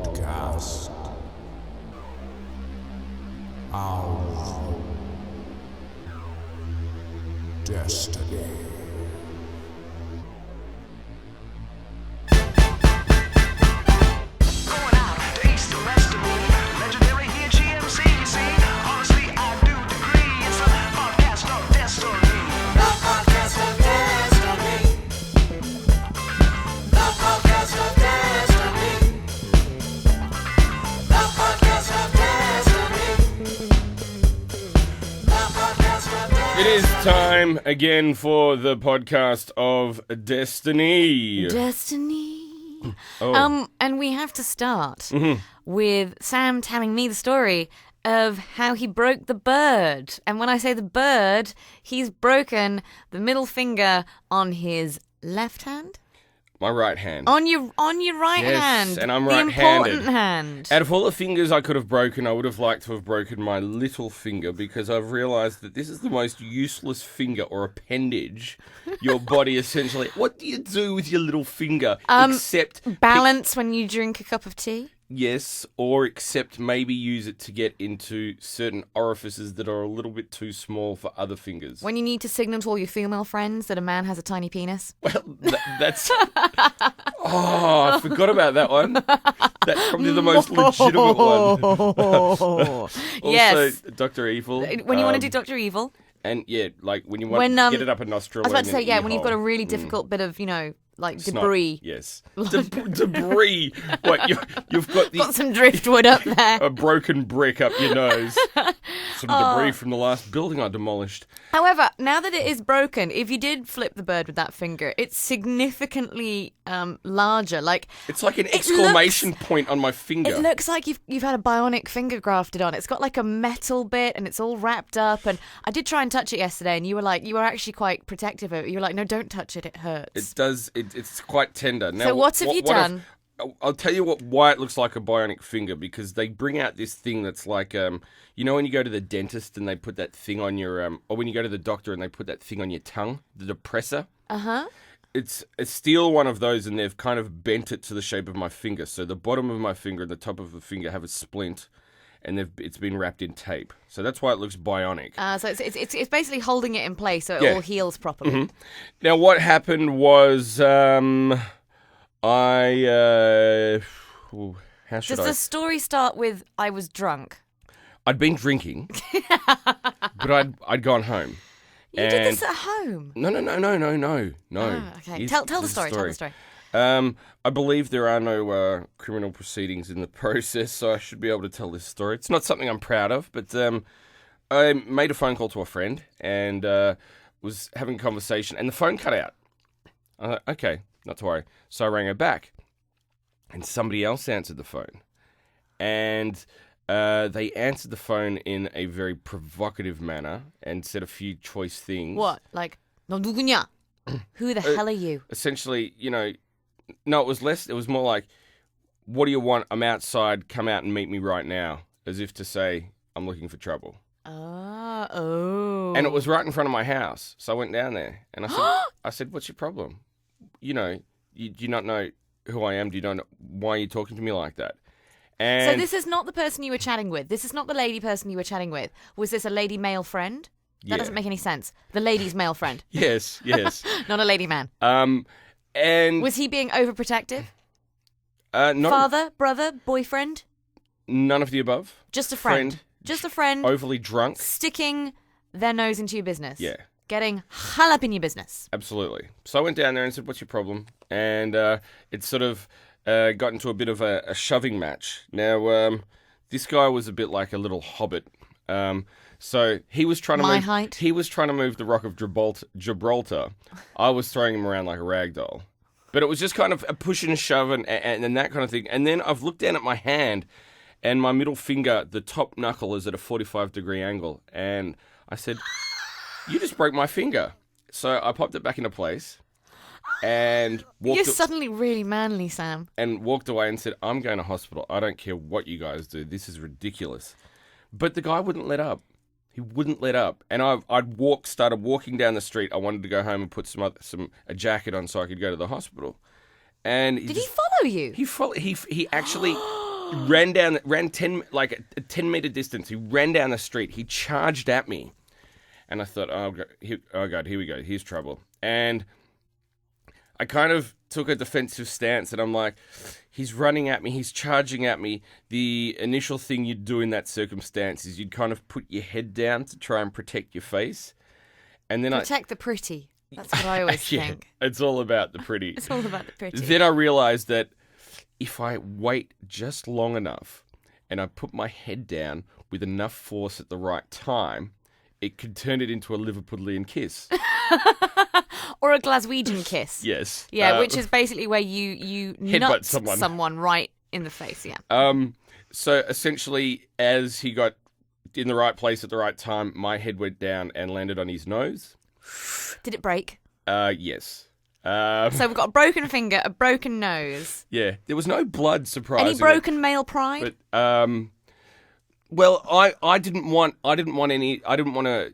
podcast of destiny. It is time again for the podcast of Destiny. Destiny. Oh. And we have to start with Sam telling me the story of how he broke the bird. And when I say the bird, he's broken the middle finger on his left hand. My right hand. On your right hand. Yes, and I'm the right-handed. important hand. Out of all the fingers I could have broken, I would have liked to have broken my little finger because I've realised that this is the most useless finger or appendage your body essentially... What do you do with your little finger except... Balance when you drink a cup of tea. Yes, or except maybe use it to get into certain orifices that are a little bit too small for other fingers. When you need to signal to all your female friends that a man has a tiny penis. Well, that's... Oh, I forgot about that one. That's probably the most legitimate one. Also, Yes. Dr. Evil. When you want to do Dr. Evil. And yeah, like when you want to get it up a nostril. I was about to say, and yeah, ear when you've got a hole. really difficult bit of, like Snot. debris. Yes. Debris. What, you've got Got some driftwood up there. a broken brick up your nose. Some debris from the last building I demolished. However, now that it is broken, if you did flip the bird with that finger, it's significantly larger. Like It's like an exclamation point on my finger. it looks like you've had a bionic finger grafted on. It's got like a metal bit and it's all wrapped up. And I did try and touch it yesterday, and you were actually quite protective of it. You were like, no, don't touch it. It hurts. It does. It's quite tender. Now, So what have you done? I'll tell you why it looks like a bionic finger, because they bring out this thing that's like, when you go to the dentist and they put that thing on your, or when you go to the doctor and they put that thing on your tongue, the depressor. Uh-huh. It's a steel one of those, and they've kind of bent it to the shape of my finger. So the bottom of my finger and the top of the finger have a splint, and it's been wrapped in tape. So that's why it looks bionic. So it's basically holding it in place so it Yeah. all heals properly. Mm-hmm. Now, what happened was, how should Does I? the story start with I was drunk? I'd been drinking, but I'd gone home. You did this at home? No. Ah, okay. Here's- Tell the here's story. Tell the story. I believe there are no criminal proceedings in the process, so I should be able to tell this story. It's not something I'm proud of, but I made a phone call to a friend and was having a conversation, and the phone cut out. I thought, okay, not to worry. So I rang her back, and somebody else answered the phone. And they answered the phone in a very provocative manner and said a few choice things. What? Like, no 누구냐? Who the hell are you? Essentially, no, it was less. It was more like, what do you want? I'm outside. Come out and meet me right now. As if to say, I'm looking for trouble. Oh. And it was right in front of my house. So I went down there and I said, what's your problem? You do you not know who I am? Do you not know why you're talking to me like that? And So this is not the person you were chatting with. This is not the lady person you were chatting with. Was this a lady male friend? That Yeah. doesn't make any sense. The lady's male friend, Yes. not a lady man. And Was he being overprotective? not Father, brother, boyfriend? none of the above. Just a friend. Just a friend Overly drunk. sticking their nose into your business. Yeah. Getting hung up in your business. Absolutely. So I went down there and said, what's your problem? And it sort of got into a bit of a shoving match. Now, this guy was a bit like a little hobbit. So he was trying to My move, height. He was trying to move the Rock of Gibraltar. I was throwing him around like a rag doll. But it was just kind of a push and a shove and that kind of thing. And then I've looked down at my hand, and my middle finger, the top knuckle, is at a 45-degree angle. And I said, you just broke my finger. So I popped it back into place and You're suddenly really manly, Sam. walked away and said, I'm going to hospital. I don't care what you guys do. This is ridiculous. But the guy wouldn't let up. He wouldn't let up. And started walking down the street. I wanted to go home and put a jacket on so I could go to the hospital. And Did he follow you? He actually ran 10 like a 10-meter distance. He ran down the street. He charged at me, and I thought, oh god, here we go. Here's trouble. And I kind of took a defensive stance, and I'm like, he's running at me. He's charging at me. The initial thing you'd do in that circumstance is you'd kind of put your head down to try and protect your face, and then Protect the pretty. That's what I always think. It's all about the pretty. It's all about the pretty. Then I realised that if I wait just long enough and I put my head down with enough force at the right time, it could turn it into a Liverpudlian kiss. Or a Glaswegian kiss. Yes. Yeah, which is basically where you nut someone right in the face, yeah. So essentially, as he got in the right place at the right time, my head went down and landed on his nose. Did it break? Yes. So we've got a broken finger, a broken nose. Yeah, there was no blood, surprisingly. Any broken male pride? But well, I didn't want to,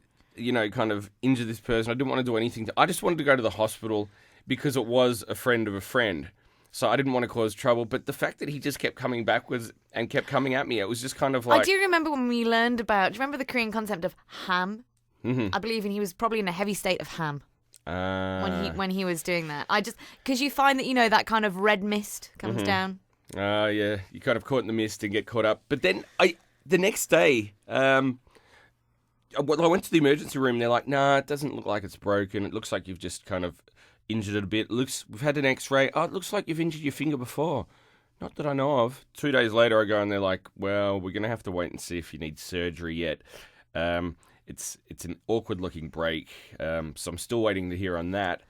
kind of injure this person. I didn't want to do anything. I just wanted to go to the hospital because it was a friend of a friend. So I didn't want to cause trouble. But the fact that he just kept coming backwards and kept coming at me, it was just kind of like... I do remember when we learned about... Do you remember the Korean concept of ham? Mm-hmm. I believe he was probably in a heavy state of ham when he was doing that. Because you find that, that kind of red mist comes down. Yeah, you kind of caught in the mist and get caught up. But then the next day... I went to the emergency room and they're like, nah, it doesn't look like it's broken. It looks like you've just kind of injured it a bit. We've had an x-ray. Oh, it looks like you've injured your finger before. Not that I know of. 2 days later I go and they're like, well, we're going to have to wait and see if you need surgery yet. It's an awkward looking break. So I'm still waiting to hear on that.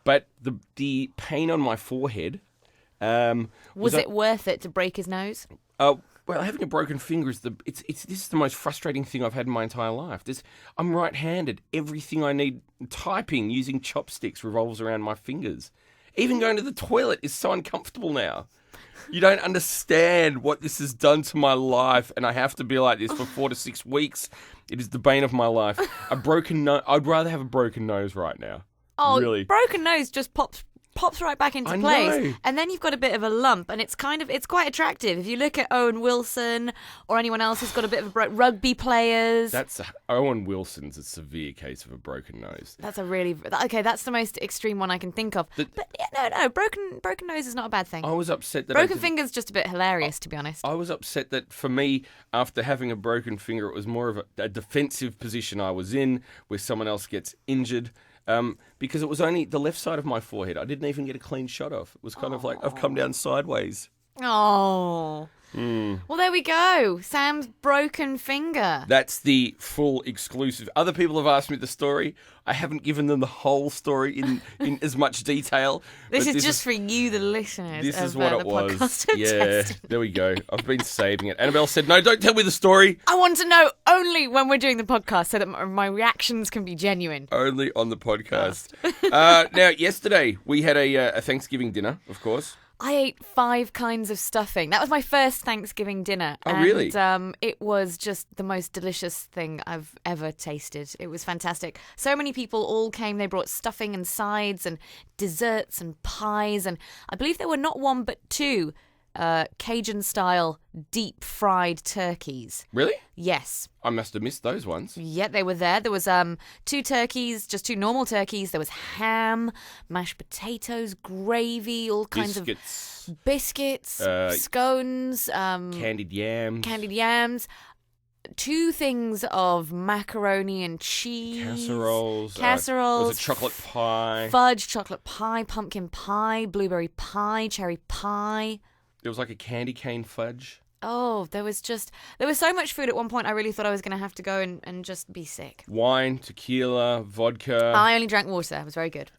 But the pain on my forehead... was it worth it to break his nose? Well, having a broken finger this is the most frustrating thing I've had in my entire life. I'm right-handed. Everything I need typing using chopsticks revolves around my fingers. Even going to the toilet is so uncomfortable now. You don't understand what this has done to my life, and I have to be like this for 4 to 6 weeks. It is the bane of my life. A broken nose. I'd rather have a broken nose right now. Oh, really? Broken nose just pops right back into place, and then you've got a bit of a lump, and it's quite attractive. If you look at Owen Wilson or anyone else who's got a bit of rugby players, Owen Wilson's a severe case of a broken nose. That's that's the most extreme one I can think of. But no, broken nose is not a bad thing. I was upset that broken finger's just a bit hilarious, to be honest. I was upset that for me, after having a broken finger, it was more of a defensive position I was in, where someone else gets injured. Because it was only the left side of my forehead. I didn't even get a clean shot of. It was kind of like I've come down sideways. Oh. Well, there we go. Sam's broken finger. That's the full exclusive. Other people have asked me the story. I haven't given them the whole story in as much detail. This is just for you, the listeners. This is what it was. Yeah, there we go. I've been saving it. Annabelle said, no, don't tell me the story. I want to know only when we're doing the podcast so that my reactions can be genuine. Only on the podcast. Now, yesterday we had a Thanksgiving dinner, of course. I ate 5 kinds of stuffing. That was my first Thanksgiving dinner. Oh, really? And it was just the most delicious thing I've ever tasted. It was fantastic. So many people all came. They brought stuffing and sides and desserts and pies. And I believe there were not 1 but 2 Cajun-style deep-fried turkeys. Really? Yes. I must have missed those ones. Yeah, they were there. There was 2 turkeys, just 2 normal turkeys. There was ham, mashed potatoes, gravy, all kinds of biscuits, scones, candied yams. 2 things of macaroni and cheese. Casseroles. There was a chocolate pie. Fudge, chocolate pie, pumpkin pie, blueberry pie, cherry pie. There was like a candy cane fudge. Oh, there was so much food at one point I really thought I was going to have to go and just be sick. Wine, tequila, vodka. I only drank water. It was very good.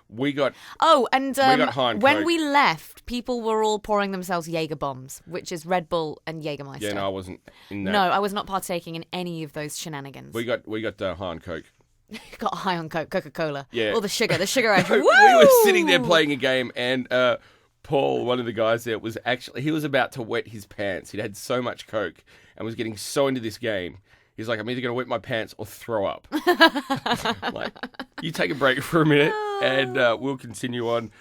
We got when Coke. we left, people were all pouring themselves Jaeger bombs, which is Red Bull and Jägermeister. Yeah, no, I wasn't in that. No, I was not partaking in any of those shenanigans. We got high on Coke. Got high on Coca-Cola. Yeah. All the sugar rush. We were sitting there playing a game and Paul, one of the guys there, he was about to wet his pants. He'd had so much Coke and was getting so into this game. He's like, I'm either going to wet my pants or throw up. Like, you take a break for a minute and we'll continue on.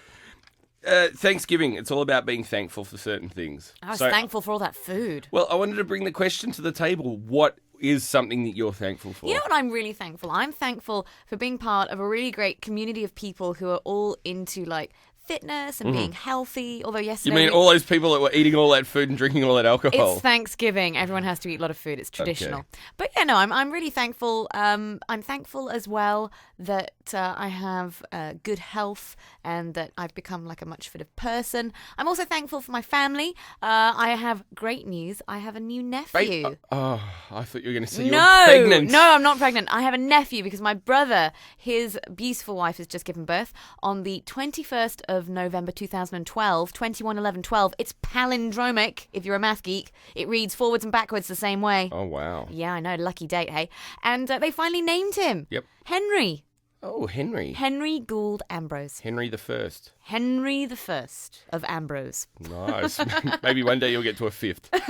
Thanksgiving, it's all about being thankful for certain things. I was thankful for all that food. Well, I wanted to bring the question to the table. What is something that you're thankful for? You know what I'm really thankful? I'm thankful for being part of a really great community of people who are all into like fitness and being healthy. Although yesterday, You mean all those people that were eating all that food and drinking all that alcohol? it's Thanksgiving. Everyone has to eat a lot of food. It's traditional. Okay. But yeah, no, I'm really thankful. I'm thankful as well that I have good health and that I've become like a much fitter person. I'm also thankful for my family. I have great news. I have a new nephew. I thought you were going to say you No, were pregnant. no, I'm not pregnant. I have a nephew because my brother, his beautiful wife, has just given birth on the 21st of November 2012, 21/11/12. It's palindromic, if you're a math geek. It reads forwards and backwards the same way. Oh, wow. Yeah, I know, lucky date, hey? And they finally named him. Yep. Henry. Oh, Henry. Henry Gould Ambrose. Henry the First. Henry the First of Ambrose. Nice. Maybe one day you'll get to a fifth. Keep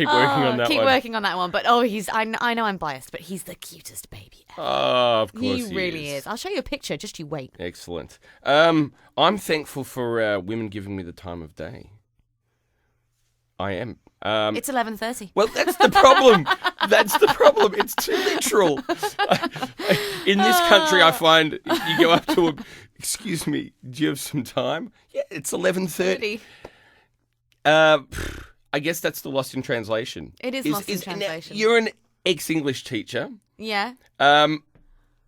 working on that Keep one. working on that one. But I know I'm biased, but he's the cutest baby ever. Oh, of course He really is. I'll show you a picture, just you wait. Excellent. I'm thankful for women giving me the time of day. I am. It's 11:30. Well, that's the problem. That's the problem. It's too literal. In this country, I find you go up to a... Excuse me, do you have some time? Yeah, it's 11:30. I guess that's the lost in translation. It is lost in translation. Now, you're an ex-English teacher. Yeah.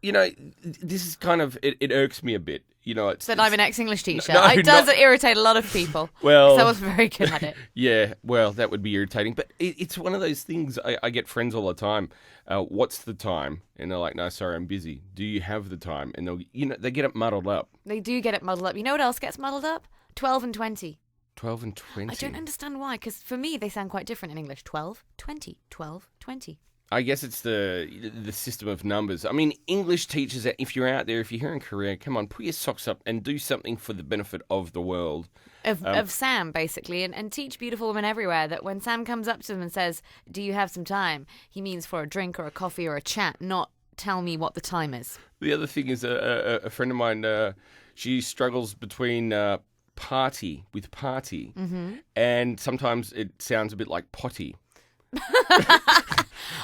You know, this is kind of... It irks me a bit. You know, That I'm an ex-English teacher. No, It does irritate a lot of people. Well, 'cause I was very good at it. Yeah, well, that would be irritating. But it's one of those things. I get friends all the time. What's the time? And they're like, no, sorry, I'm busy. Do you have the time? And they get it muddled up. They do get it muddled up. You know what else gets muddled up? 12 and 20. 12 and 20. I don't understand why, because for me, they sound quite different in English. 12, 20, 12, 20. I guess it's the system of numbers. I mean, English teachers, if you're out there, if you're here in Korea, come on, put your socks up and do something for the benefit of the world. Of Sam, basically, and teach beautiful women everywhere that when Sam comes up to them and says, do you have some time? He means for a drink or a coffee or a chat, not tell me what the time is. The other thing is a friend of mine, she struggles between party, and sometimes it sounds a bit like potty.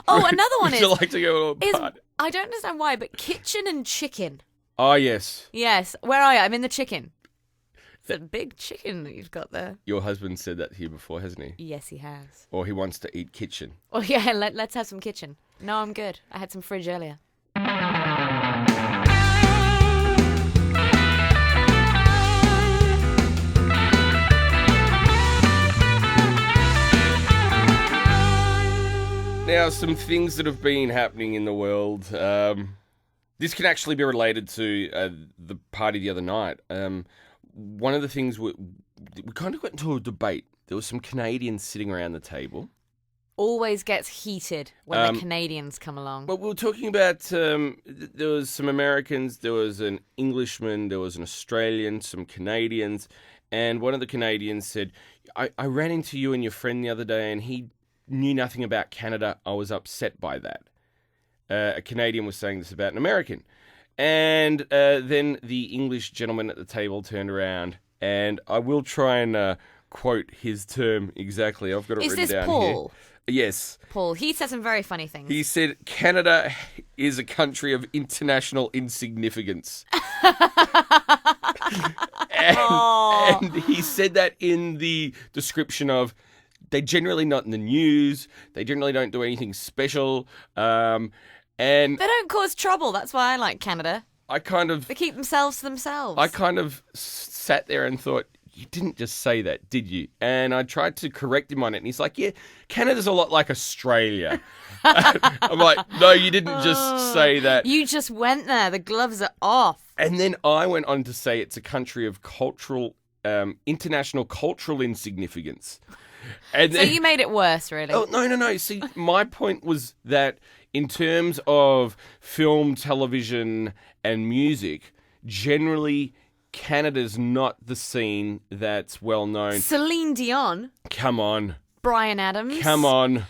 Oh, another one Would you like to go to a party? I don't understand why, but kitchen and chicken. Oh, yes. Yes. Where are you? I'm in the chicken. It's a big chicken that you've got there. Your husband said that here before, hasn't he? Yes, he has. Or he wants to eat kitchen. Well, yeah, let's have some kitchen. No, I'm good. I had some fridge earlier. Now, some things that have been happening in the world. This can actually be related to the party the other night. One of the things we kind of got into a debate. There was some Canadians sitting around the table. Always gets heated when the Canadians come along. But we were talking about, there was some Americans, there was an Englishman, there was an Australian, some Canadians. And one of the Canadians said, I ran into you and your friend the other day and he knew nothing about Canada. I was upset by that. A Canadian was saying this about an American. And then the English gentleman at the table turned around, and I will try and quote his term exactly. I've got it written down Paul? here. Yes. Paul, he said some very funny things. He said, Canada is a country of international insignificance. and he said that in the description of, they're generally not in the news. They generally don't do anything special. And they don't cause trouble. That's why I like Canada. They keep themselves to themselves. I kind of sat there and thought, you didn't just say that, did you? And I tried to correct him on it. And he's like, yeah, Canada's a lot like Australia. I'm like, no, you didn't just say that. You just went there. The gloves are off. And then I went on to say it's a country of international cultural insignificance. And so you made it worse, really. Oh, no. See, my point was that in terms of film, television, and music, generally, Canada's not the scene that's well known. Celine Dion. Come on. Bryan Adams. Come on.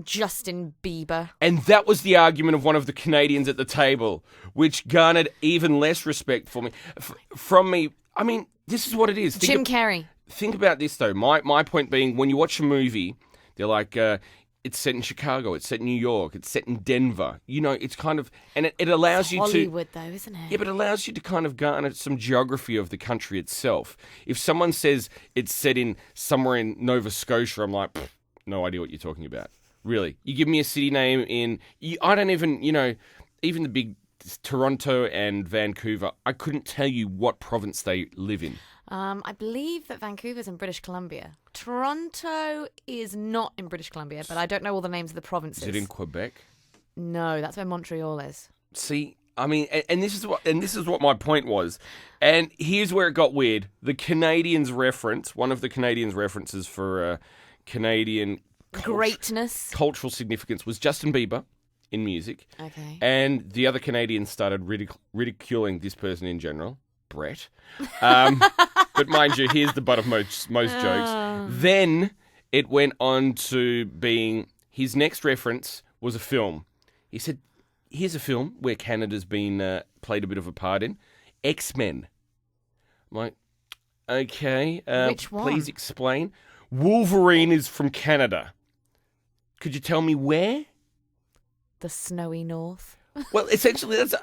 Justin Bieber. And that was the argument of one of the Canadians at the table, which garnered even less respect for me. From me. I mean, this is what it is. Jim Carrey. Think about this, though. My point being, when you watch a movie, they're like, it's set in Chicago, it's set in New York, it's set in Denver. You know, it's kind of... And it allows you to... Hollywood, though, isn't it? Yeah, but it allows you to kind of garner some geography of the country itself. If someone says it's set in somewhere in Nova Scotia, I'm like, no idea what you're talking about. Really. You give me a city name in... I don't even, even the big Toronto and Vancouver, I couldn't tell you what province they live in. I believe that Vancouver's in British Columbia. Toronto is not in British Columbia, but I don't know all the names of the provinces. Is it in Quebec? No, that's where Montreal is. See, I mean, and this is what my point was. And here's where it got weird. The Canadians reference, one of the Canadians references for Canadian greatness, cultural significance was Justin Bieber in music. Okay. And the other Canadians started ridiculing this person in general, Brett. But mind you, here's the butt of most jokes. Then it went on to being his next reference was a film. He said, here's a film where Canada's been played a bit of a part in. X-Men. I'm like, okay. Which one? Please explain. Wolverine is from Canada. Could you tell me where? The snowy north. Well, essentially, I said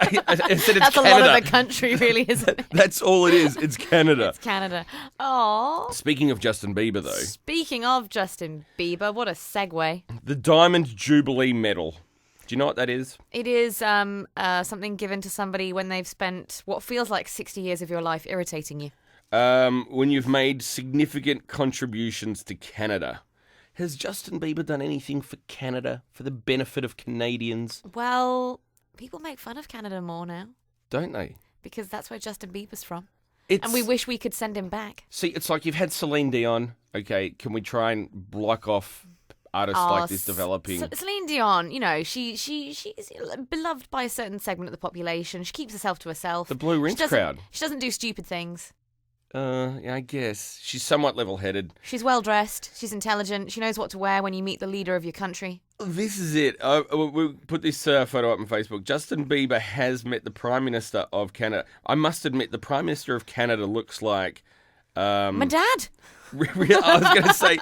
it's That's Canada. a lot of the country, really, isn't it? That's all it is. It's Canada. It's Canada. Oh. Speaking of Justin Bieber, though. Speaking of Justin Bieber, what a segue. The Diamond Jubilee Medal. Do you know what that is? It is something given to somebody when they've spent what feels like 60 years of your life irritating you. When you've made significant contributions to Canada. Has Justin Bieber done anything for Canada, for the benefit of Canadians? Well, people make fun of Canada more now. Don't they? Because that's where Justin Bieber's from. And we wish we could send him back. See, it's like you've had Celine Dion. Okay, can we try and block off artists like this developing? Celine Dion, she's beloved by a certain segment of the population. She keeps herself to herself. The Blue Rinse crowd. She doesn't do stupid things. Yeah, I guess. She's somewhat level-headed. She's well-dressed. She's intelligent. She knows what to wear when you meet the leader of your country. This is it. We'll put this photo up on Facebook. Justin Bieber has met the Prime Minister of Canada. I must admit, the Prime Minister of Canada looks like... My dad! I was going to say...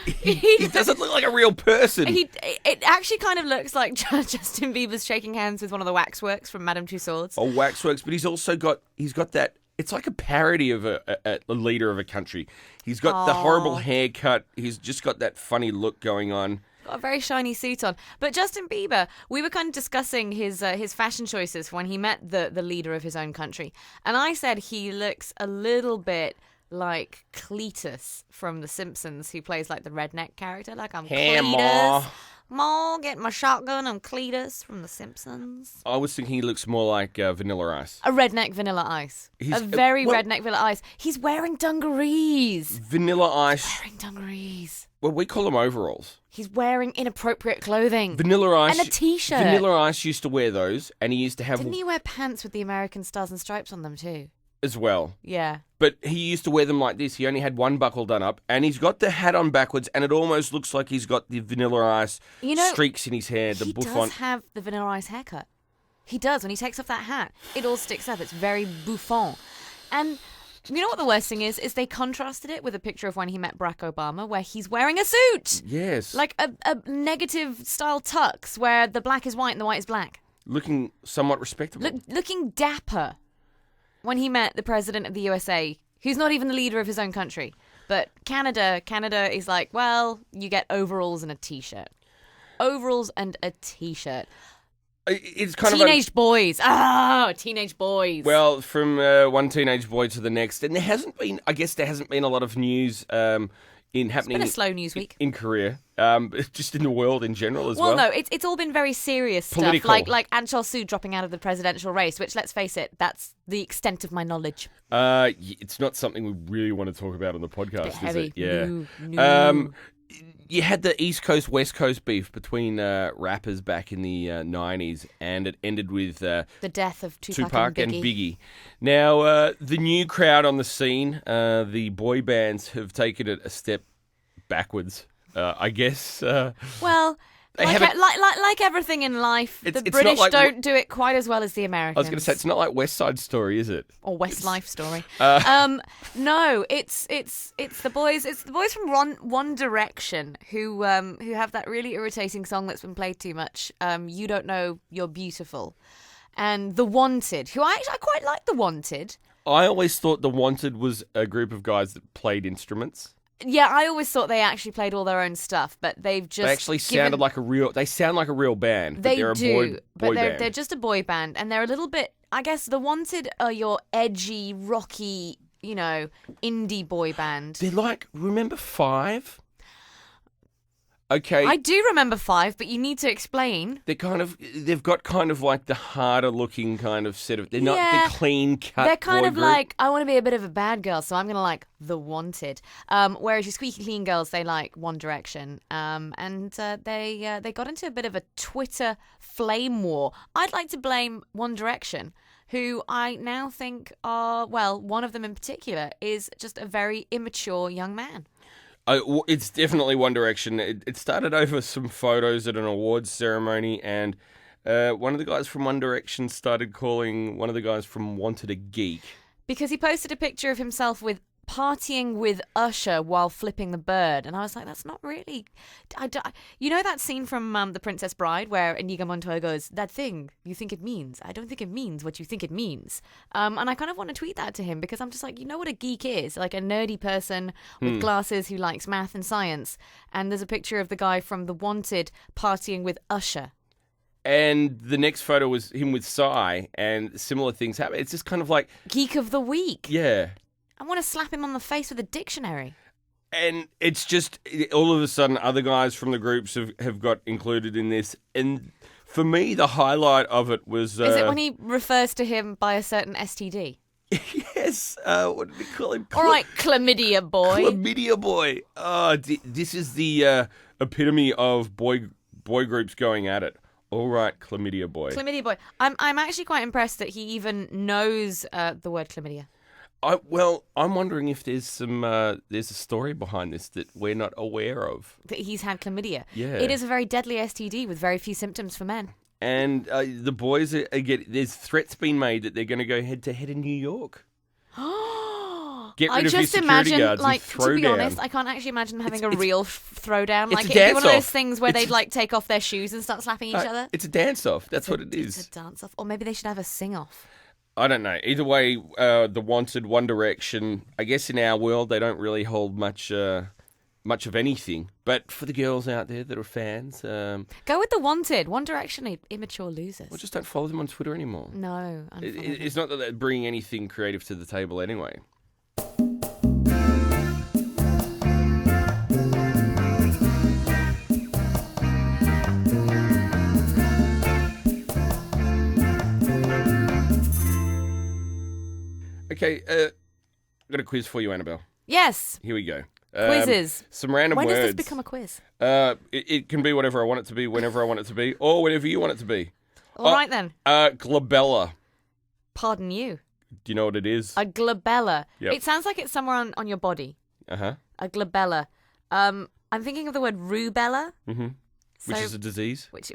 He doesn't look like a real person. It actually kind of looks like Justin Bieber's shaking hands with one of the waxworks from Madame Tussauds. Oh, waxworks, but he's also got that. It's like a parody of a leader of a country. He's got the horrible haircut. He's just got that funny look going on. Got a very shiny suit on. But Justin Bieber, we were kind of discussing his fashion choices when he met the leader of his own country, and I said he looks a little bit like Cletus from The Simpsons, who plays like the redneck character. Like, I'm Cletus. Ma, get my shotgun. I'm Cletus from The Simpsons. I was thinking he looks more like Vanilla Ice. A redneck Vanilla Ice. Redneck Vanilla Ice. He's wearing dungarees. Vanilla Ice. He's wearing dungarees. Well, we call them overalls. He's wearing inappropriate clothing. Vanilla Ice. And a t-shirt. Vanilla Ice used to wear those, and he used to have... Didn't he wear pants with the American stars and stripes on them too? As well. Yeah. But he used to wear them like this. He only had one buckle done up, and he's got the hat on backwards, and it almost looks like he's got the Vanilla Ice streaks in his hair. He does have the Vanilla Ice haircut. He does. When he takes off that hat, it all sticks up. It's very bouffant. And you know what the worst thing is? Is they contrasted it with a picture of when he met Barack Obama, where he's wearing a suit. Yes. Like a negative style tux, where the black is white and the white is black. Looking somewhat respectable. Looking dapper. When he met the president of the USA, who's not even the leader of his own country. But Canada is like, well, you get overalls and a t-shirt. Overalls and a t-shirt. It's kind teenage boys. Teenage boys. Well, from one teenage boy to the next. And there hasn't been a lot of news happening. It's been a slow news week. In Korea. Just in the world in general as well. Well, no, it's all been very serious Political. stuff. Like Ahn Cheol-soo dropping out of the presidential race, which, let's face it, that's the extent of my knowledge. It's not something we really want to talk about on the podcast, is heavy. it? Yeah. No. You had the East Coast, West Coast beef between rappers back in the 90s, and it ended with... the death of Tupac and Biggie. Now, the new crowd on the scene, the boy bands have taken it a step backwards, I guess. Well, They like, haven't. like everything in life, the It's not British like don't do it quite as well as the Americans. I was going to say it's not like West Side Story, is it? Or West Life Story. No, it's the boys. It's the boys from One Direction who have that really irritating song that's been played too much. You Don't Know You're Beautiful, and The Wanted, who I quite like. The Wanted. I always thought The Wanted was a group of guys that played instruments. Yeah, I always thought they actually played all their own stuff, but they've just They actually sounded like a real. They sound like a real band. But They they're do, a boy but band. they're just a boy band, and they're a little bit. I guess The Wanted are your edgy, rocky, indie boy band. They're like, remember Five? Okay. I do remember Five, but you need to explain. They've got kind of like the harder looking kind of set of. They're not Yeah. the clean cut. They're kind boy of group. like, I want to be a bit of a bad girl, so I'm going to like The Wanted. Whereas your squeaky clean girls, they like One Direction. And they got into a bit of a Twitter flame war. I'd like to blame One Direction, who I now think are, well, one of them in particular is just a very immature young man. It's definitely One Direction. It started over some photos at an awards ceremony, and one of the guys from One Direction started calling one of the guys from Wanted a geek. Because he posted a picture of himself with partying with Usher while flipping the bird. And I was like, that's not really... You know that scene from The Princess Bride where Inigo Montoya goes, that thing you think it means, I don't think it means what you think it means. And I kind of want to tweet that to him because I'm just like, you know what a geek is? Like a nerdy person with glasses who likes math and science. And there's a picture of the guy from The Wanted partying with Usher. And the next photo was him with Psy, and similar things happen. It's just kind of like... Geek of the week. Yeah. I want to slap him on the face with a dictionary. And it's just, all of a sudden, other guys from the groups have got included in this. And for me, the highlight of it was... Is it when he refers to him by a certain STD? Yes. What did he call him? All right, chlamydia boy. Chlamydia boy. Oh, this is the epitome of boy groups going at it. All right, chlamydia boy. Chlamydia boy. I'm actually quite impressed that he even knows the word chlamydia. I'm wondering if there's a story behind this that we're not aware of. That he's had chlamydia. Yeah. It is a very deadly STD with very few symptoms for men. And the boys there's threats being made that they're going to go head to head in New York. Get rid of your security guards and throw to be down. honest, I can't actually imagine having a real throwdown. It's Like a it'd be one of those dance-off. things where they'd like take off their shoes and start slapping each other. It's a dance-off. That's what it is. It's a dance-off. Or maybe they should have a sing-off. I don't know. Either way, the Wanted, One Direction, I guess in our world they don't really hold much of anything. But for the girls out there that are fans... Go with the Wanted. One Direction, immature losers. well, just don't follow them on Twitter anymore. No. It's not that they're bringing anything creative to the table anyway. Okay, I've got a quiz for you, Annabelle. Yes. Here we go. Quizzes. Some random When words. does this become a quiz? It can be whatever I want it to be, whenever I want it to be, or whatever you want it to be. All right then. Glabella. Pardon you. Do you know what it is? A glabella. Yep. It sounds like it's somewhere on your body. Uh-huh. A glabella. I'm thinking of the word rubella. Mm-hmm. Which is a disease? Which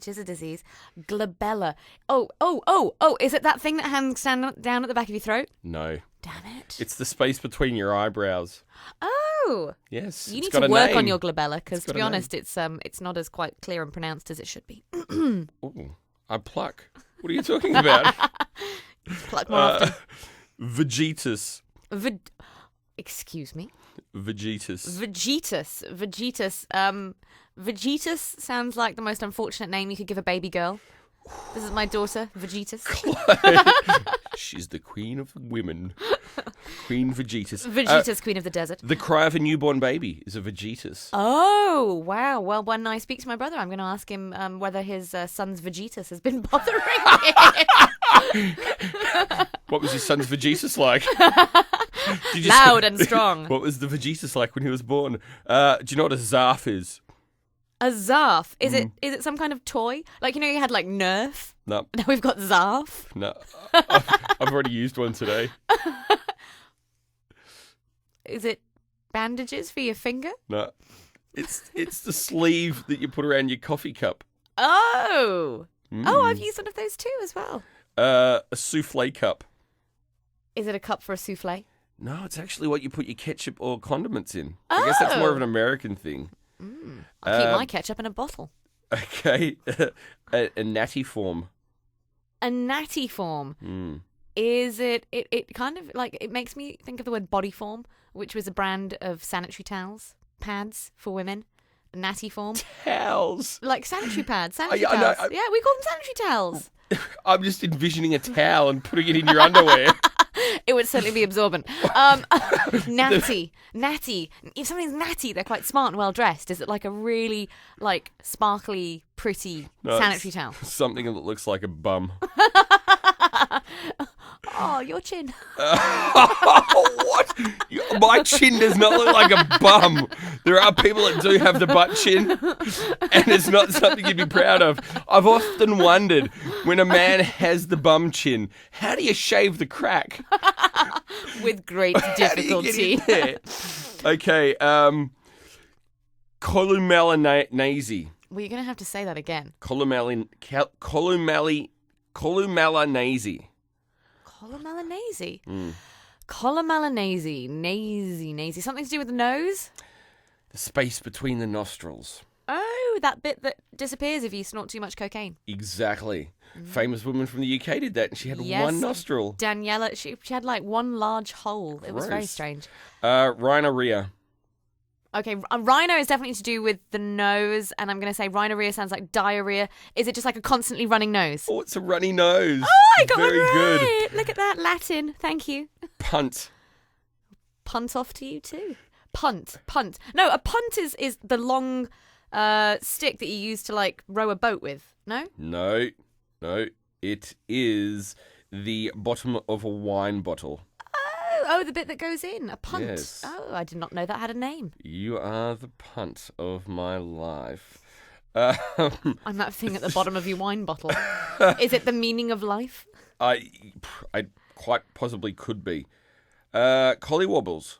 is a disease. Glabella. Oh, is it that thing that hangs down at the back of your throat? No. Damn it. It's the space between your eyebrows. Oh. Yes. You it's need got to a work name. on your glabella because, to got be a honest, it's not as quite clear and pronounced as it should be. Ooh, I pluck. What are you talking about? Pluck more often. Vegetus. Excuse me? Vegetus. Vegetus sounds like the most unfortunate name you could give a baby girl. This is my daughter, Vegetus. She's the queen of women. Queen Vegetus. Vegetus, queen of the desert. The cry of a newborn baby is a Vegetus. Oh, wow. Well, when I speak to my brother, I'm going to ask him whether his son's Vegetus has been bothering him. What was his son's Vegetus like? Loud and strong. What was the Vegetus like when he was born? Do you know what a Zarf is? A Zarf? Is it some kind of toy? Like, you had like Nerf? No. Now we've got Zarf. No. I've already used one today. Is it bandages for your finger? No. It's the sleeve that you put around your coffee cup. Oh. Oh, I've used one of those too as well. A souffle cup. Is it a cup for a souffle? No, it's actually what you put your ketchup or condiments in. I guess that's more of an American thing. I keep my ketchup in a bottle. Okay. a natty form. A natty form. Is it kind of like, it makes me think of the word body form, which was a brand of sanitary pads for women. A natty form. Towels. Like sanitary pads, sanitary I know, towels. Yeah, we call them sanitary towels. I'm just envisioning a towel and putting it in your underwear. It would certainly be absorbent. Natty. If something's natty, they're quite smart and well dressed. Is it like a really like sparkly, pretty sanitary towel? Something that looks like a bum. Oh, your chin. What? My chin does not look like a bum. There are people that do have the butt chin, and it's not something you'd be proud of. I've often wondered, when a man has the bum chin, how do you shave the crack? With great difficulty. How do you get in there? Okay, columelanese. Well, you're going to have to say that again. Columelanese. Colomelanese. Colomelanese. Nazy. Something to do with the nose? The space between the nostrils. Oh, that bit that disappears if you snort too much cocaine. Exactly. Famous woman from the UK did that, and she had Yes. one nostril. Daniela, she had like one large hole. It was very Gross. strange. Rhinorrhea. Okay, rhino is definitely to do with the nose, and I'm going to say rhinorrhea sounds like diarrhea. Is it just like a constantly running nose? Oh, it's a runny nose. Oh, I got Very one right. good. Look at that, Latin. Thank you. Punt. Punt off to you too. Punt. No, a punt is the long stick that you use to like row a boat with. No? No. It is the bottom of a wine bottle. Oh, the bit that goes in. A punt. Yes. Oh, I did not know that had a name. You are the punt of my life. I'm that thing at the bottom of your wine bottle. Is it the meaning of life? I quite possibly could be. Collywobbles.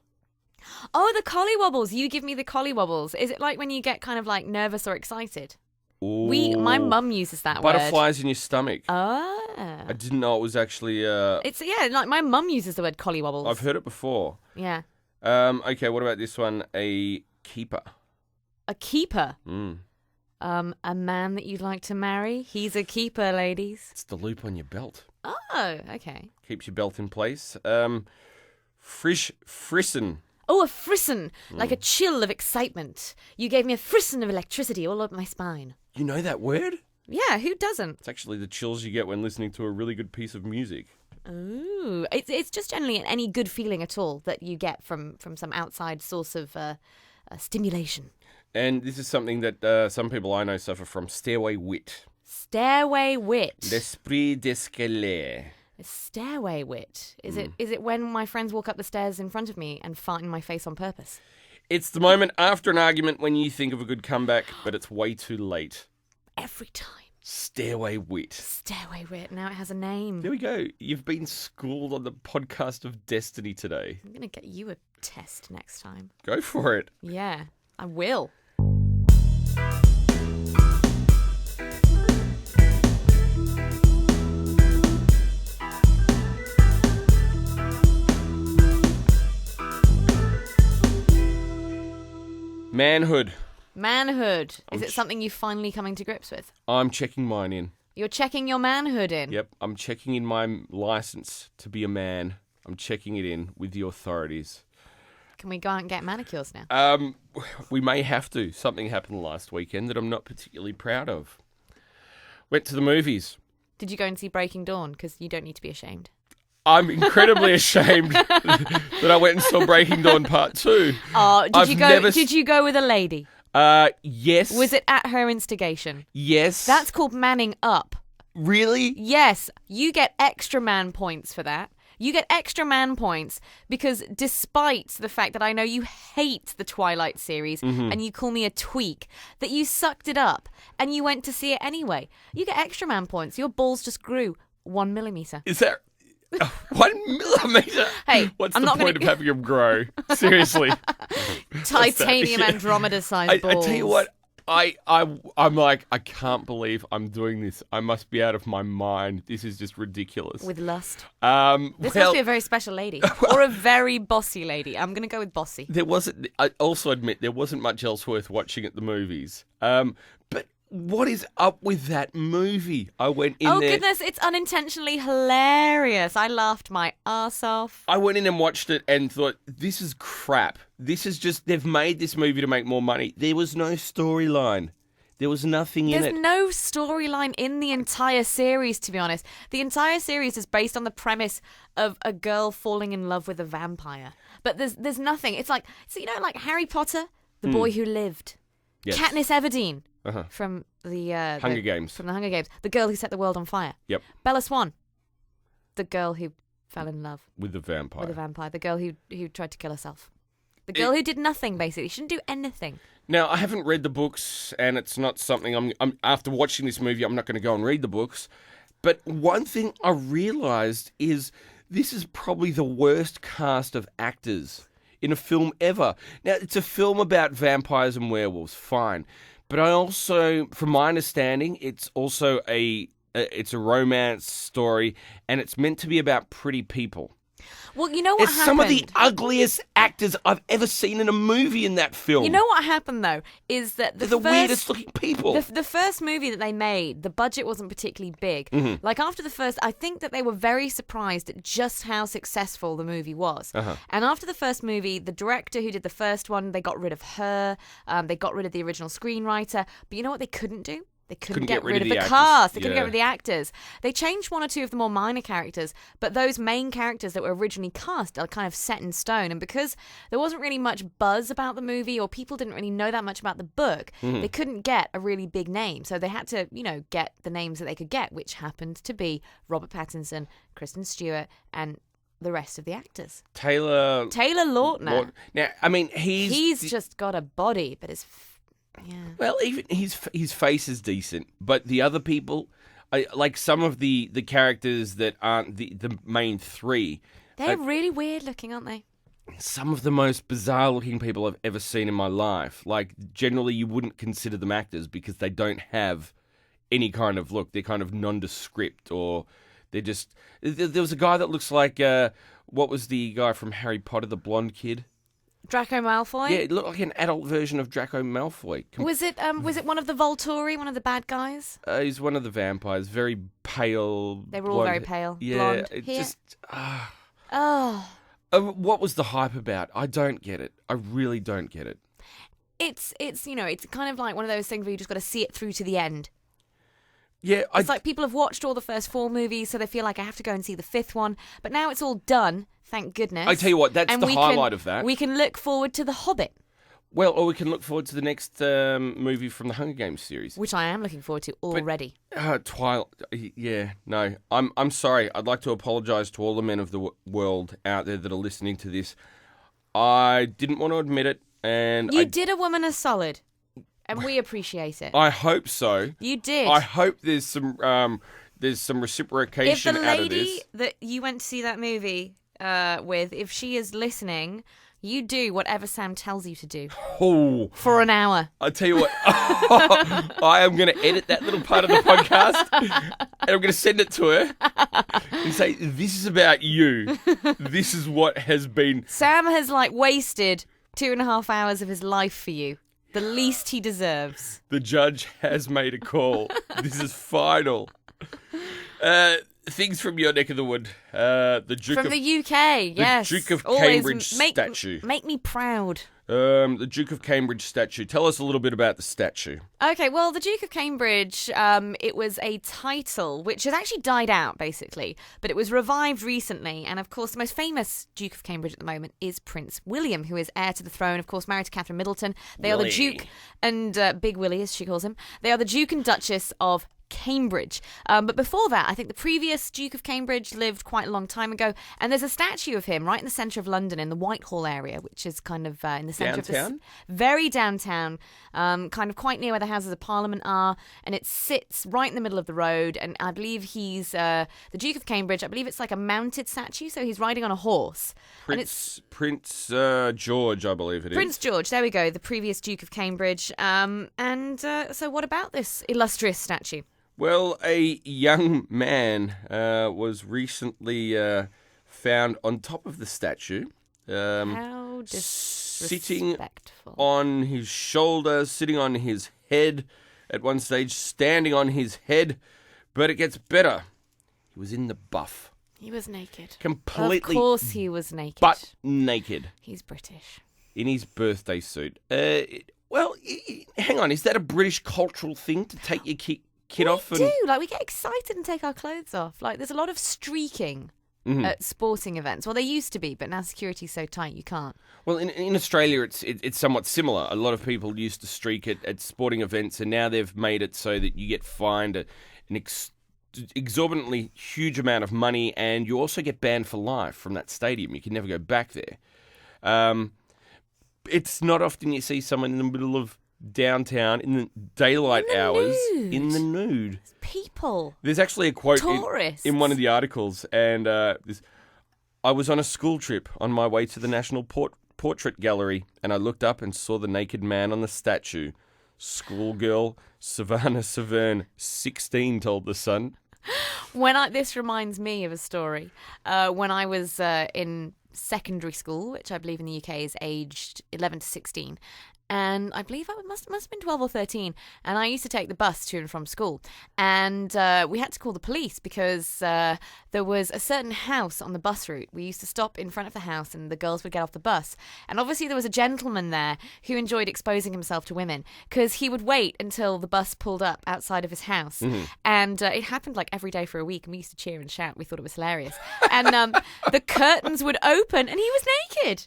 Oh, the collywobbles. You give me the collywobbles. Is it like when you get kind of like nervous or excited? My mum uses that word. Butterflies in your stomach. Ah. I didn't know it was actually. It's like my mum uses the word collywobbles. I've heard it before. Yeah. Okay, what about this one? A keeper. A keeper. A man that you'd like to marry. He's a keeper, ladies. It's the loop on your belt. Oh, okay. Keeps your belt in place. Frisson. Oh, a frisson, like a chill of excitement. You gave me a frisson of electricity all up my spine. You know that word? Yeah, who doesn't? It's actually the chills you get when listening to a really good piece of music. Ooh, it's just generally any good feeling at all that you get from some outside source of stimulation. And this is something that some people I know suffer from: stairway wit. Stairway wit. L'esprit d'escalier. Stairway wit. Is it when my friends walk up the stairs in front of me and fart in my face on purpose? It's the moment after an argument when you think of a good comeback, but it's way too late. Every time. Stairway wit. Stairway wit. Now it has a name. There we go. You've been schooled on the podcast of destiny today. I'm going to get you a test next time. Go for it. Yeah, I will. Manhood. Is it something you're finally coming to grips with? I'm checking mine in. You're checking your manhood in? Yep, I'm checking in my license to be a man. I'm checking it in with the authorities. Can we go out and get manicures now? We may have to. Something happened last weekend that I'm not particularly proud of. Went to the movies. Did you go and see Breaking Dawn? Because you don't need to be ashamed. I'm incredibly ashamed that I went and saw Breaking Dawn Part 2. Oh, did you go with a lady? Yes. Was it at her instigation? Yes. That's called manning up. Really? Yes. You get extra man points for that. You get extra man points because despite the fact that I know you hate the Twilight series and you call me a tweak, that you sucked it up and you went to see it anyway. You get extra man points. Your balls just grew 1 millimeter. Is that... 1 millimeter. Hey, what's I'm the not point gonna- of having them grow? Seriously. Titanium Yeah. Andromeda-sized I balls. tell you what, I'm like, I can't believe I'm doing this. I must be out of my mind. This is just ridiculous. With lust. Well, This must be a very special lady. Or a very bossy lady. I'm going to go with bossy. there wasn't. I also admit there wasn't much else worth watching at the movies. But what is up with that movie? I went in there. Goodness, it's unintentionally hilarious. I laughed my arse off. I went in and watched it and thought, this is crap. This is just, they've made this movie to make more money. There was no storyline. There was nothing in There's it. no storyline in the entire series, to be honest. The entire series is based on the premise of a girl falling in love with a vampire. But there's nothing. It's like, so you know, like Harry Potter, the boy who lived. Yes. Katniss Everdeen Uh-huh. from the Hunger Games. From the Hunger Games. The girl who set the world on fire. Yep. Bella Swan, the girl who fell in love With the vampire. with a vampire. The girl who tried to kill herself. The girl who did nothing, basically. She didn't do anything. Now, I haven't read the books, and it's not something I'm after watching this movie, I'm not going to go and read the books. But one thing I realised is this is probably the worst cast of actors in a film ever. Now, it's a film about vampires and werewolves, fine. But I also, from my understanding, it's also it's a romance story, and it's meant to be about pretty people. Well, you know what It's happened? some of the ugliest actors I've ever seen in a movie in that film. You know what happened, though, is that They're the weirdest looking people. The first movie that they made, the budget wasn't particularly big. Mm-hmm. Like, after the first, I think that they were very surprised at just how successful the movie was. Uh-huh. And after the first movie, the director who did the first one, they got rid of her. They got rid of the original screenwriter. But you know what they couldn't do? They couldn't get rid of the actors. cast. They couldn't Yeah. get rid of the actors. They changed one or two of the more minor characters, but those main characters that were originally cast are kind of set in stone. And because there wasn't really much buzz about the movie, or people didn't really know that much about the book, they couldn't get a really big name. So they had to, get the names that they could get, which happened to be Robert Pattinson, Kristen Stewart, and the rest of the actors. Taylor Lautner. Now, I mean, He's just got a body, but yeah. well, even his face is decent, but the other people, like some of the characters that aren't the main three, They're really weird looking, aren't they? some of the most bizarre looking people I've ever seen in my life. Like, generally you wouldn't consider them actors because they don't have any kind of look. They're kind of nondescript, or they're just... There was a guy that looks like... what was the guy from Harry Potter, the blonde kid? Draco Malfoy? Yeah, it looked like an adult version of Draco Malfoy. Was it one of the Volturi, one of the bad guys? He's one of the vampires, very pale. They were all blonde. very pale. Yeah, Blonde. it Here. just... Oh. what was the hype about? I don't get it. I really don't get it. It's it's kind of like one of those things where you just got to see it through to the end. Yeah, It's like people have watched all the first 4 movies, so they feel like I have to go and see the 5th one. But now it's all done, thank goodness. I tell you what, that's And the we highlight can- of that. We can look forward to The Hobbit, Well, or we can look forward to the next movie from the Hunger Games series. which I am looking forward to already. Twilight. Yeah, no. I'm sorry. I'd like to apologise to all the men of the world out there that are listening to this. I didn't want to admit it, and You did a woman a solid, and we appreciate it. I hope so. You did. I hope there's some If reciprocation the out of lady this. that you went to see that movie with, if she is listening, you do whatever Sam tells you to do Oh, for an hour. I tell you what, I am going to edit that little part of the podcast, and I'm going to send it to her and say, "This is about you. This is what has been." Sam has wasted 2.5 hours of his life for you. The least he deserves. The judge has made a call. This is final. Things from your neck of the wood. The Duke From of the UK, yes. Duke of Always Cambridge make statue. Make me proud. The Duke of Cambridge statue. Tell us a little bit about the statue. Okay, well, the Duke of Cambridge, it was a title which has actually died out, basically, but it was revived recently. And, of course, the most famous Duke of Cambridge at the moment is Prince William, who is heir to the throne, of course, married to Catherine Middleton. They are the Willie. Duke and Big Willie, as she calls him. They are the Duke and Duchess of Cambridge. But before that, I think the previous Duke of Cambridge lived quite a long time ago. And there's a statue of him right in the centre of London in the Whitehall area, which is kind of in the centre of the very downtown, kind of quite near where the Houses of Parliament are. And it sits right in the middle of the road. And I believe he's the Duke of Cambridge. I believe it's like a mounted statue, so he's riding on a horse. Prince George, I believe it is. Prince George, there we go, the previous Duke of Cambridge. So what about this illustrious statue? Well, a young man was recently found on top of the statue. How disrespectful. Sitting on his shoulder, sitting on his head, at one stage standing on his head. But it gets better. He was in the buff. He was naked. Completely. Of course he was naked. Butt naked. He's British. In his birthday suit. Well, hang on. Is that a British cultural thing to take your kid off? We do. Like, we get excited and take our clothes off. Like, there's a lot of streaking at sporting events. Well, there used to be, but now security's so tight you can't. Well, in Australia, it's somewhat similar. A lot of people used to streak at sporting events, and now they've made it so that you get fined an exorbitantly huge amount of money, and you also get banned for life from that stadium. You can never go back there. It's not often you see someone in the middle of downtown in the daylight hours in the nude. People. There's actually a quote in one of the articles, and I was on a school trip on my way to the National Portrait Gallery, and I looked up and saw the naked man on the statue. Schoolgirl Savannah Severn, 16, told The Sun. This reminds me of a story. When I was in secondary school, which I believe in the UK is aged 11 to 16, and I believe I must have been 12 or 13, and I used to take the bus to and from school, and we had to call the police because there was a certain house on the bus route. We used to stop in front of the house and the girls would get off the bus, and obviously there was a gentleman there who enjoyed exposing himself to women because he would wait until the bus pulled up outside of his house, and it happened like every day for a week, and we used to cheer and shout. We thought it was hilarious, and the curtains would open and he was naked.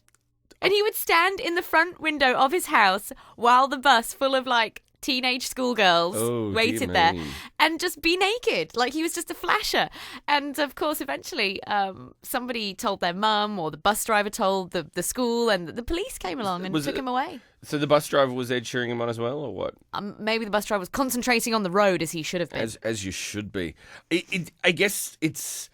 And he would stand in the front window of his house while the bus full of like teenage schoolgirls waited there and just be naked. Like he was just a flasher. And of course, eventually somebody told their mum, or the bus driver told the school, and the police came along and took him away. So the bus driver was there cheering him on as well, or what? Maybe the bus driver was concentrating on the road as he should have been. As you should be. I guess it's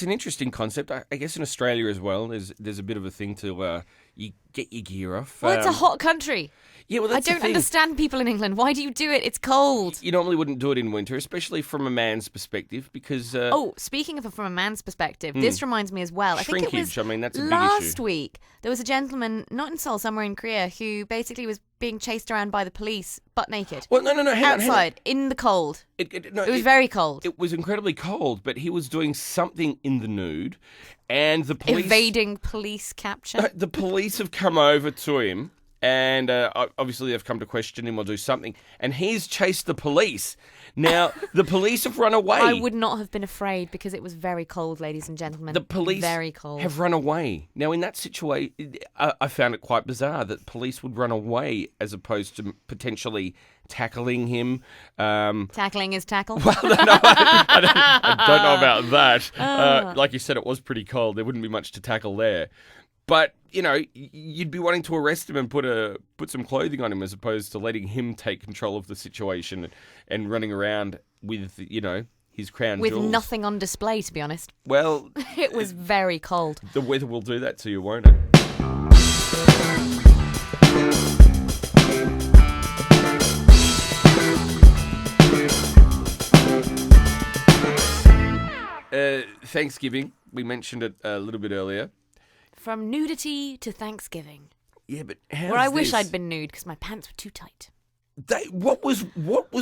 an interesting concept. I guess in Australia as well, there's a bit of a thing to you get your gear off. Well, it's a hot country. Yeah, well, that's I don't understand people in England. Why do you do it? It's cold. You normally wouldn't do it in winter, especially from a man's perspective, because... speaking of from a man's perspective, this reminds me as well. Shrinkage, I think it was that's a big last issue. week, there was a gentleman, not in Seoul, somewhere in Korea, who basically was being chased around by the police, butt naked. Well, no, hang outside, in the cold. It was very cold. It was incredibly cold, but he was doing something in the nude, and the police... Evading police capture. The police have come over to him, and obviously they've come to question him or do something, and he's chased the police. Now, the police have run away. I would not have been afraid because it was very cold, ladies and gentlemen. The police very cold. have run away. Now, in that situation, I found it quite bizarre that police would run away as opposed to potentially tackling him. Tackling his tackle? Well, no, I don't know about that. Like you said, it was pretty cold. There wouldn't be much to tackle there. But, you'd be wanting to arrest him and put some clothing on him as opposed to letting him take control of the situation and running around with, his crown with jewels. Nothing on display, to be honest. Well... it was very cold. The weather will do that to you, won't it? Thanksgiving. We mentioned it a little bit earlier. From nudity to Thanksgiving. Yeah, but how's Where I wish I'd been nude because my pants were too tight. What was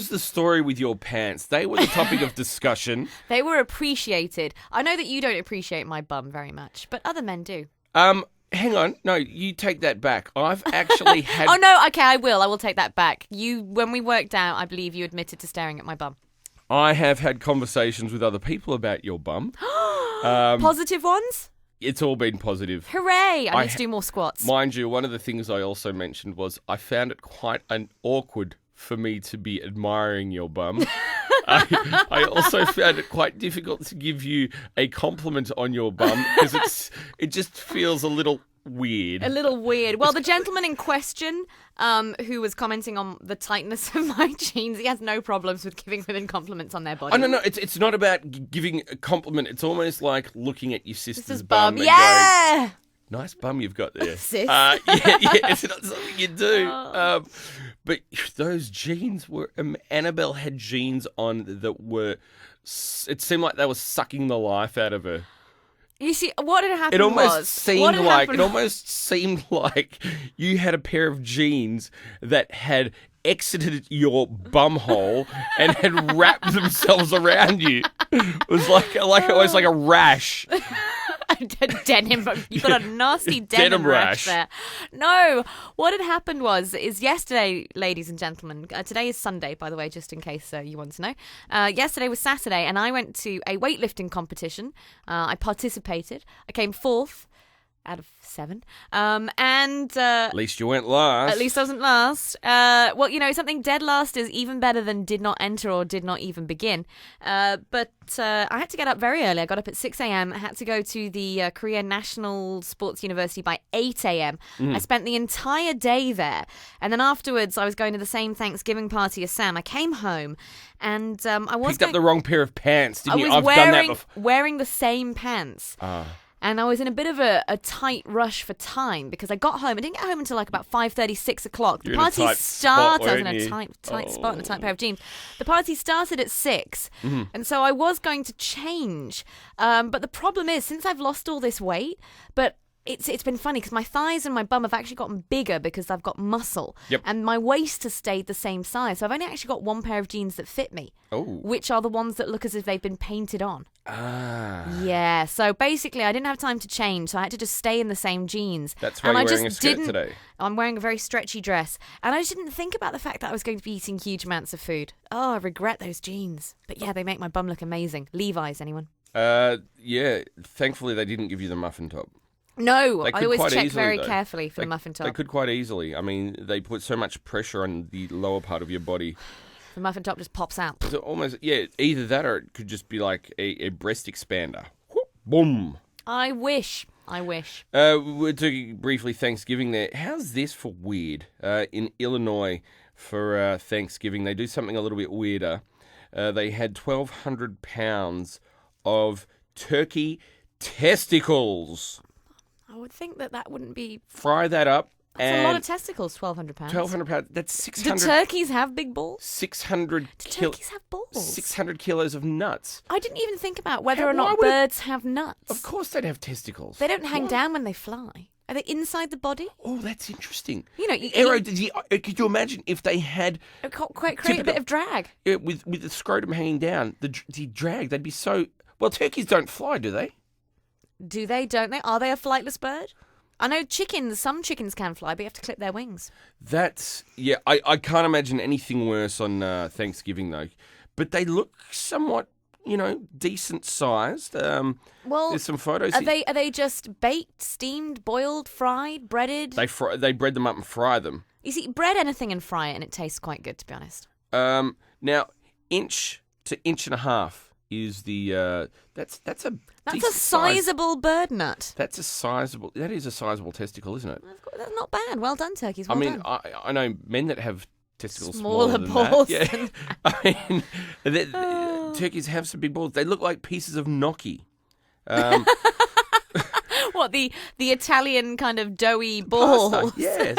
the story with your pants? They were the topic of discussion. They were appreciated. I know that you don't appreciate my bum very much, but other men do. Hang on. No, you take that back. I've actually had... Oh, no, okay, I will take that back. When we worked out, I believe you admitted to staring at my bum. I have had conversations with other people about your bum. Positive ones? It's all been positive. Hooray! I need to do more squats. Mind you, one of the things I also mentioned was I found it quite awkward for me to be admiring your bum I also found it quite difficult to give you a compliment on your bum because it just feels a little weird. A little weird. Well, the gentleman in question, who was commenting on the tightness of my jeans, he has no problems with giving women compliments on their body. Oh, no, it's not about giving a compliment. It's almost like looking at your sister's bum and yeah! going, nice bum you've got there. Sis. Yeah, it's not something you do. But those jeans were... Annabelle had jeans on that were... It seemed like they were sucking the life out of her. You see, what had happened It almost was... seemed like you had a pair of jeans that had exited your bum hole and had wrapped themselves around you. It was almost like a rash. Denim. You've got a nasty denim rash there. No, what had happened is yesterday, ladies and gentlemen, today is Sunday, by the way, just in case you want to know. Yesterday was Saturday, and I went to a weightlifting competition. I participated. I came fourth out of 7. At least you went last. At least I wasn't last. Well, something dead last is even better than did not enter or did not even begin. But I had to get up very early. I got up at 6 a.m. I had to go to the Korea National Sports University by 8 a.m. I spent the entire day there. And then afterwards, I was going to the same Thanksgiving party as Sam. I came home and I was... Picked up the wrong pair of pants, didn't you? I was I've done that before. wearing the same pants. And I was in a bit of a tight rush for time because I got home. I didn't get home until like about 5:30, 6 o'clock. The party started. I was in a tight spot in a tight pair of jeans. The party started at 6, and so I was going to change. But the problem is, since I've lost all this weight, but it's been funny because my thighs and my bum have actually gotten bigger because I've got muscle. Yep. And my waist has stayed the same size. So I've only actually got one pair of jeans that fit me, which are the ones that look as if they've been painted on. Yeah, so basically I didn't have time to change, so I had to just stay in the same jeans. That's why you're wearing a skirt today. I'm wearing a very stretchy dress, and I just didn't think about the fact that I was going to be eating huge amounts of food. Oh, I regret those jeans. But yeah, they make my bum look amazing. Levi's, anyone? Yeah, thankfully they didn't give you the muffin top. No, I always check very carefully for the muffin top. They could quite easily. I mean, they put so much pressure on the lower part of your body. The muffin top just pops out. So almost, either that or it could just be like a breast expander. Whoop, boom. I wish. We're talking briefly Thanksgiving there. How's this for weird? In Illinois for Thanksgiving, they do something a little bit weirder. They had 1,200 pounds of turkey testicles. I would think that wouldn't be... Fry that up. That's a lot of testicles, 1,200 pounds. 1,200 pounds. That's 600... Do turkeys have big balls? 600... Do turkeys have balls? 600 kilos of nuts. I didn't even think about whether or not birds have nuts. Of course they'd have testicles. They don't hang down when they fly. Are they inside the body? Oh, that's interesting. Could you imagine if they had... Create a bit of drag. With the scrotum hanging down, the drag, they'd be so... Well, turkeys don't fly, do they? Do they? Don't they? Are they a flightless bird? I know some chickens can fly, but you have to clip their wings. I can't imagine anything worse on Thanksgiving, though. But they look somewhat, decent sized. There's some photos. Are they just baked, steamed, boiled, fried, breaded? They bread them up and fry them. You see, bread anything and fry it, and it tastes quite good, to be honest. Now, inch to inch and a half is the that's a sizable bird nut. That is a sizable testicle, isn't it? That's not bad. Well done, turkeys. I mean, I know men that have testicles smaller balls. Than that. Yeah. I mean, turkeys have some big balls. They look like pieces of gnocchi. What, the Italian kind of doughy balls? Pasta, yes.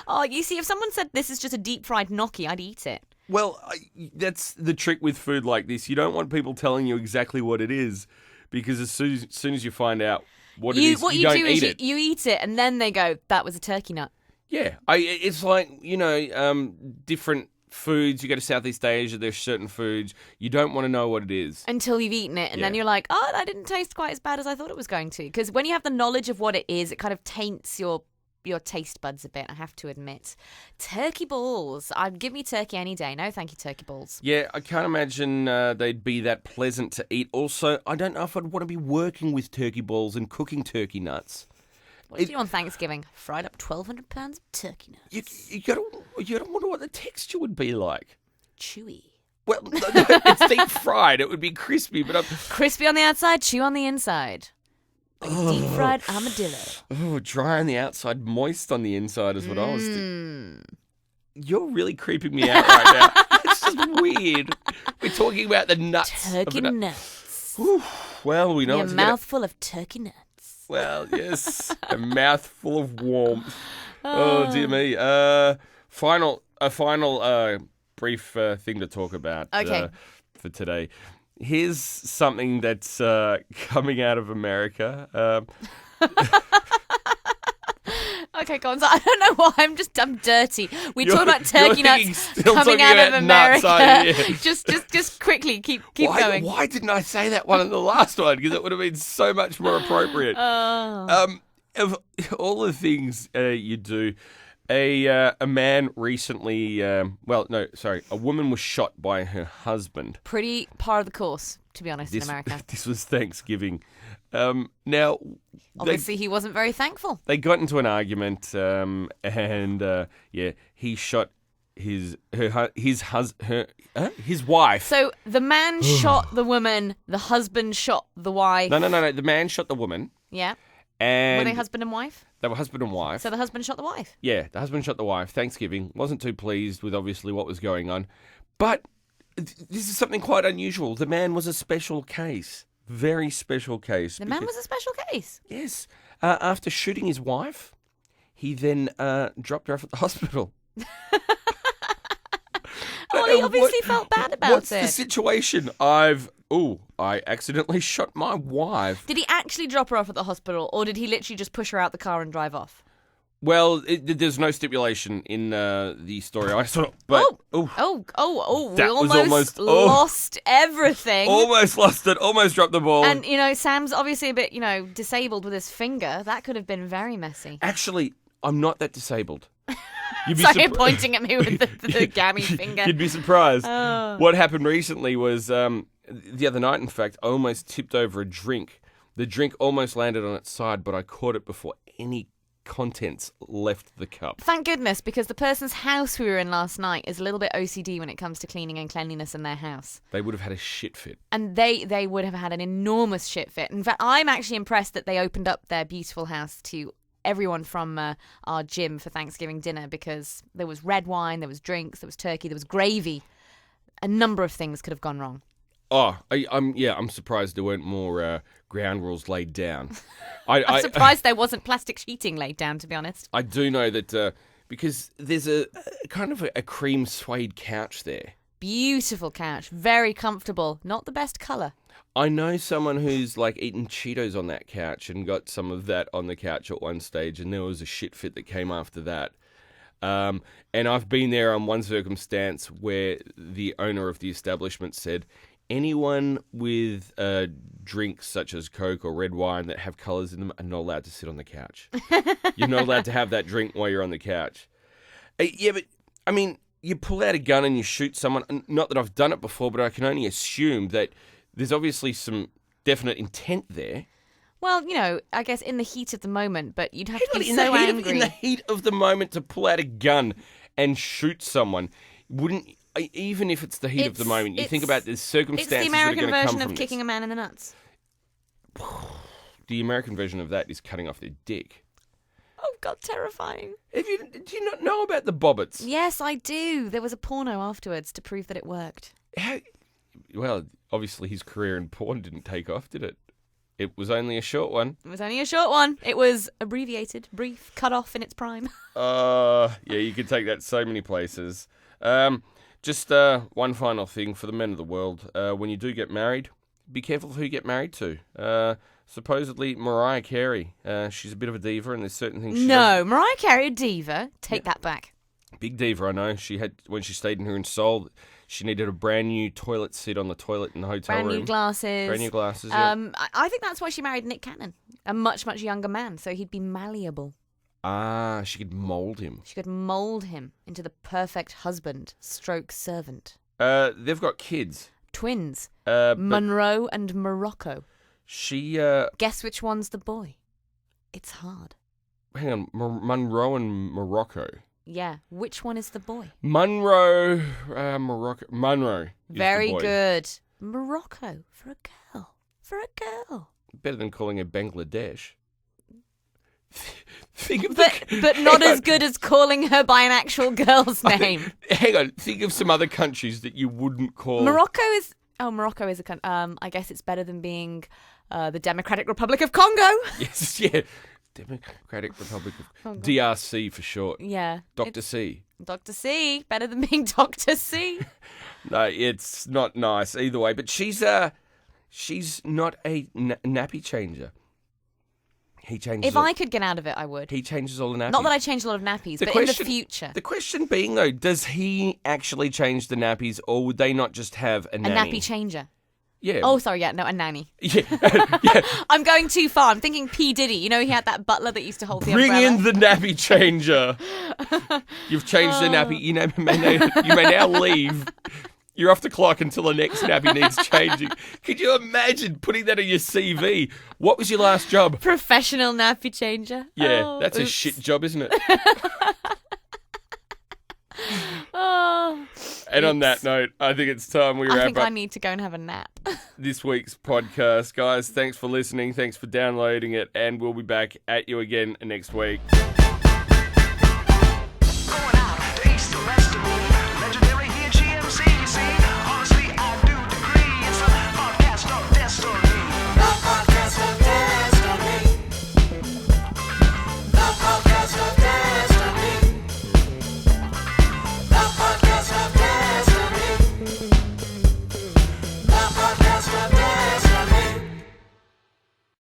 Oh, you see, if someone said this is just a deep fried gnocchi, I'd eat it. Well, that's the trick with food like this. You don't want people telling you exactly what it is, because as soon as you find out what it is, you don't eat it. You eat it, and then they go, that was a turkey nut. Yeah. It's like, different foods. You go to Southeast Asia, there's certain foods. You don't want to know what it is. Until you've eaten it, and then you're like, oh, that didn't taste quite as bad as I thought it was going to. Because when you have the knowledge of what it is, it kind of taints your taste buds a bit, I have to admit. Turkey balls. I'd give me turkey any day. No, thank you, turkey balls. Yeah, I can't imagine they'd be that pleasant to eat. Also, I don't know if I'd want to be working with turkey balls and cooking turkey nuts. What did you do on Thanksgiving? Fried up 1,200 pounds of turkey nuts. You gotta wonder what the texture would be like. Chewy. Well, no, it's deep fried. It would be crispy, but Crispy on the outside, chew on the inside. Like a deep fried armadillo. oh, dry on the outside, moist on the inside is what I was thinking. You're really creeping me out right now. It's just weird. We're talking about the nuts. Turkey nuts. Whew. Well, we know A it's mouthful of turkey nuts. Well, yes, a mouthful of warmth. Oh dear me. A final brief thing to talk about for today. Here's something that's coming out of America. Okay, go on. So I don't know why. I'm dirty. We talk about turkey nuts still coming talking out about of nuts, America. aren't you? Just quickly keep going. Why didn't I say that one in the last one? Because it would have been so much more appropriate. Of all the things you do, a man recently. A woman was shot by her husband. Pretty par of the course, to be honest, in America. This was Thanksgiving. Now, Obviously, he wasn't very thankful. they got into an argument, he shot his wife. So the man shot the woman, the husband shot the wife. No. The man shot the woman, Yeah. and Were they husband and wife? they were husband and wife. So the husband shot the wife. Yeah, the husband shot the wife. Thanksgiving. Wasn't too pleased with obviously what was going on, but this is something quite unusual. The man was a special case. Very special case. The man was a special case. Yes. After shooting his wife, he then dropped her off at the hospital. Well, he obviously felt bad about what's it. the situation? I accidentally shot my wife. Did he actually drop her off at the hospital, or did he literally just push her out the car and drive off? Well, there's no stipulation in the story I saw, but we was almost lost everything. Almost lost it. Almost dropped the ball. And Sam's obviously a bit disabled with his finger. That could have been very messy. Actually, I'm not that disabled. So you're pointing at me with the gammy finger. You'd be surprised. Oh. What happened recently was the other night, in fact, I almost tipped over a drink. The drink almost landed on its side, but I caught it before any contents left the cup. Thank goodness, because the person's house we were in last night is a little bit OCD when it comes to cleaning and cleanliness in their house. They would have had a shit fit. And they would have had an enormous shit fit. In fact, I'm actually impressed that they opened up their beautiful house to everyone from our gym for Thanksgiving dinner, because there was red wine, there was drinks, there was turkey, there was gravy. A number of things could have gone wrong. Oh, I'm surprised there weren't more ground rules laid down. I'm surprised there wasn't plastic sheeting laid down, to be honest. I do know that because there's a kind of a cream suede couch there. Beautiful couch, very comfortable, not the best colour. I know someone who's like eaten Cheetos on that couch and got some of that on the couch at one stage, and there was a shit fit that came after that. And I've been there on one circumstance where the owner of the establishment said, anyone with drinks such as Coke or red wine that have colours in them are not allowed to sit on the couch. You're not allowed to have that drink while you're on the couch. Yeah, but, I mean, you pull out a gun and you shoot someone. Not that I've done it before, but I can only assume that there's obviously some definite intent there. Well, I guess in the heat of the moment, but you'd have to be so angry. In the heat of the moment to pull out a gun and shoot someone, wouldn't... Even if it's the heat of the moment, you think about the circumstances it's the American that are going to come version from of kicking a man in the nuts. The American version of that is cutting off their dick. Oh, God, terrifying. Do you not know about the bobbits? Yes, I do. There was a porno afterwards to prove that it worked. Well, obviously his career in porn didn't take off, did it? It was only a short one. It was only a short one. It was abbreviated, brief, cut off in its prime. Yeah, you could take that so many places. Just one final thing for the men of the world. When you do get married, be careful who you get married to. Supposedly, Mariah Carey. She's a bit of a diva, and there's certain things she does. Mariah Carey, a diva. Take that back. Big diva, I know. She had, when she stayed in her in Seoul, she needed a brand new toilet seat on the toilet in the hotel room. Brand new glasses. Yeah. I think that's why she married Nick Cannon, a much, much younger man, so he'd be malleable. Ah, she could mould him. She could mould him into the perfect husband, stroke servant. They've got kids. Twins. But Monroe and Morocco. she, Guess which one's the boy? It's hard. hang on, Monroe and Morocco. Yeah. Which one is the boy? Monroe, Morocco. Monroe. Is Very the boy. good. Morocco for a girl. For a girl. Better than calling her Bangladesh. Think of But not as good as calling her by an actual girl's name. Hang on. Think of some other countries that you wouldn't call. Morocco is a country. I guess it's better than being the Democratic Republic of Congo. Yes, yeah. Democratic Republic of Congo. DRC for short. Yeah. Dr. C. Dr. C. Better than being Dr. C. No, it's not nice either way. But she's not a nappy changer. He changes. If I could get out of it, I would. He changes all the nappies. Not that I change a lot of nappies, but in the future. The question being, though, does he actually change the nappies, or would they not just have a nanny? A nappy changer. Yeah. Oh, sorry, yeah, no, a nanny. Yeah. Yeah. I'm going too far. I'm thinking P. Diddy. You know, he had that butler that used to hold the Bring umbrella. in the nappy changer. You've changed the nappy. You may now leave. You're off the clock until the next nappy needs changing. Could you imagine putting that on your CV? What was your last job? Professional nappy changer. Yeah, Oh, that's a oops. shit job, isn't it? Oh, And on that note, I think it's time we I wrap think up I need to go and have a nap. this week's podcast. Guys, thanks for listening. Thanks for downloading it. And we'll be back at you again next week.